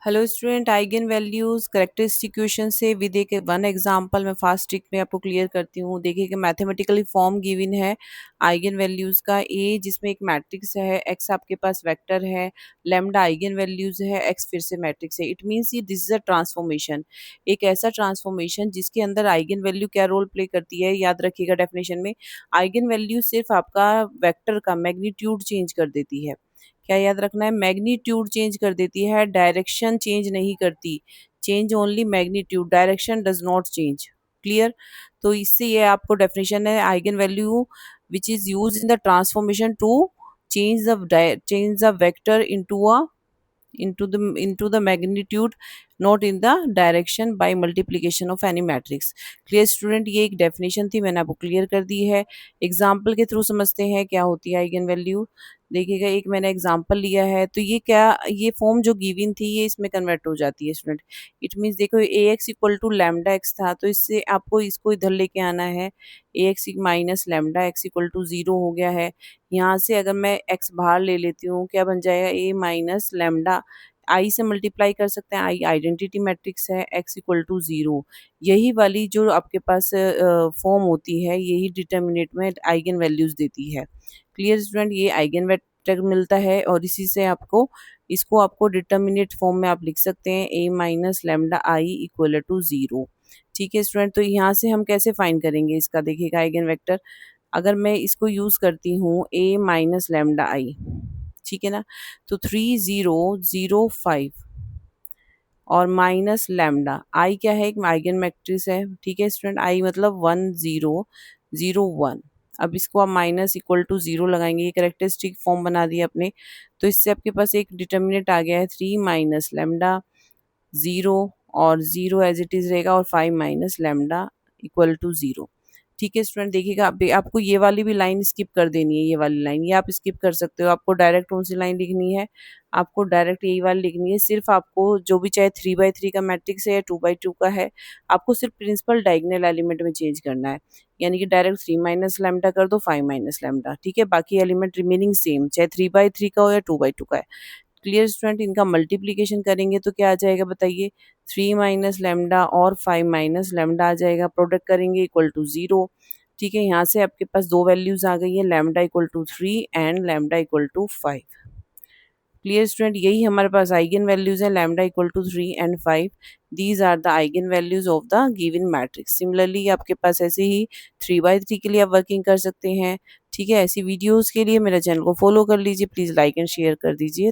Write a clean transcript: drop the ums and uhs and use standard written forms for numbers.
Hello student, eigen values characteristic equation से with एक one example मैं फास्ट ट्रिक में आपको क्लियर करती हूँ। देखिए कि मैथमेटिकली फॉर्म गिवन है आइगन वैल्यूज का ए, जिसमें एक मैट्रिक्स है, एक्स आपके पास वेक्टर है, लैम्डा आइगन वैल्यूज है, एक्स फिर से मैट्रिक्स है। इट मीन्स ये दिस इज अ ट्रांसफॉर्मेशन, एक ऐसा ट्रांसफॉर्मेशन जिसके अंदर आइगन वैल्यू क्या रोल प्ले करती है। याद रखिएगा डेफिनेशन में आइगन वैल्यू सिर्फ आपका वेक्टर का मैग्नीट्यूड चेंज कर देती है। क्या याद रखना है? मैग्नीट्यूड चेंज कर देती है, डायरेक्शन चेंज नहीं करती। Change only magnitude, direction does not change. Clear? तो इससे ये आपको डेफिनेशन है eigenvalue which is use in the transformation to change the vector into the magnitude, not in the direction by multiplication of any matrix। Clear student? ये एक definition थी, मैंने आपको क्लियर कर दी है। एग्जाम्पल के थ्रू समझते हैं क्या होती है आइगन वैल्यू। देखिएगा, एक मैंने एग्जाम्पल लिया है तो ये फॉर्म जो गिवन थी ये इसमें कन्वर्ट हो जाती है स्टूडेंट। इट मीन्स देखो A x equal to lambda x था, तो इससे आपको इसको इधर लेके आना है। A x minus lambda x equal to 0 हो गया है। यहाँ से अगर मैं x बाहर ले लेती हूँ, क्या बन जाएगा? a माइनस लैम्डा, आई से मल्टीप्लाई कर सकते हैं, आई आइडेंटिटी मैट्रिक्स है, x इक्वल टू 0। यही वाली जो आपके पास फॉर्म होती है यही डिटर्मिनेट में आइगन वैल्यूज देती है। Clear student? ये आइगन वेक्टर मिलता है और इसी से आपको डिटर्मिनेट फॉर्म में आप लिख सकते हैं a minus lambda I equal to 0। ठीक है स्टूडेंट, तो यहाँ से हम कैसे फाइंड करेंगे इसका? देखिएगा आइगन वेक्टर, अगर मैं इसको यूज करती हूँ a माइनस लैम्डा आई, ठीक है ना, तो 3005 और माइनस लैम्डा आई क्या है? एक आइगन मैट्रिक्स है। ठीक है स्टूडेंट, आई मतलब 1001। अब इसको आप माइनस इक्वल टू 0 लगाएंगे, ये करेक्टरिस्टिक फॉर्म बना दिया आपने। तो इससे आपके पास एक डिटर्मिनेंट आ गया है 3 माइनस लैम्डा 0, और 0 एज इट इज रहेगा, और 5 माइनस लैम्डा इक्वल टू 0। ठीक है स्टूडेंट, देखिएगा आपको ये वाली भी लाइन स्किप कर देनी है। ये वाली लाइन ये आप स्किप कर सकते हो, आपको डायरेक्ट कौन सी लाइन लिखनी है? आपको डायरेक्ट यही वाली लिखनी है। सिर्फ आपको जो भी, चाहे 3/3 का मैट्रिक्स है या 2/2 का है, आपको सिर्फ प्रिंसिपल डायगोनल एलिमेंट में चेंज करना है। यानी कि डायरेक्ट 3 माइनस लैम्डा कर दो, 5 माइनस लैम्डा। ठीक है, बाकी एलिमेंट रिमेनिंग सेम, चाहे 3/3 का हो या 2/2 का है। Clear student? इनका मल्टीप्लीकेशन करेंगे तो क्या आ जाएगा बताइए? 3 माइनस लैम्डा और 5 माइनस लैम्डा आ जाएगा, प्रोडक्ट करेंगे इक्वल टू 0। ठीक है, यहाँ से आपके पास दो वैल्यूज आ गई है, lambda equal to 3 and lambda equal to 5। Clear student? यही हमारे पास आइगन वैल्यूज है, lambda equal to 3 and 5। These are the eigenvalues of the given matrix. Similarly आपके पास ऐसे ही 3/3 के लिए आप वर्किंग कर सकते हैं। ठीक है, ऐसी वीडियोस के लिए मेरा चैनल को फॉलो कर लीजिए, प्लीज लाइक एंड शेयर कर दीजिए।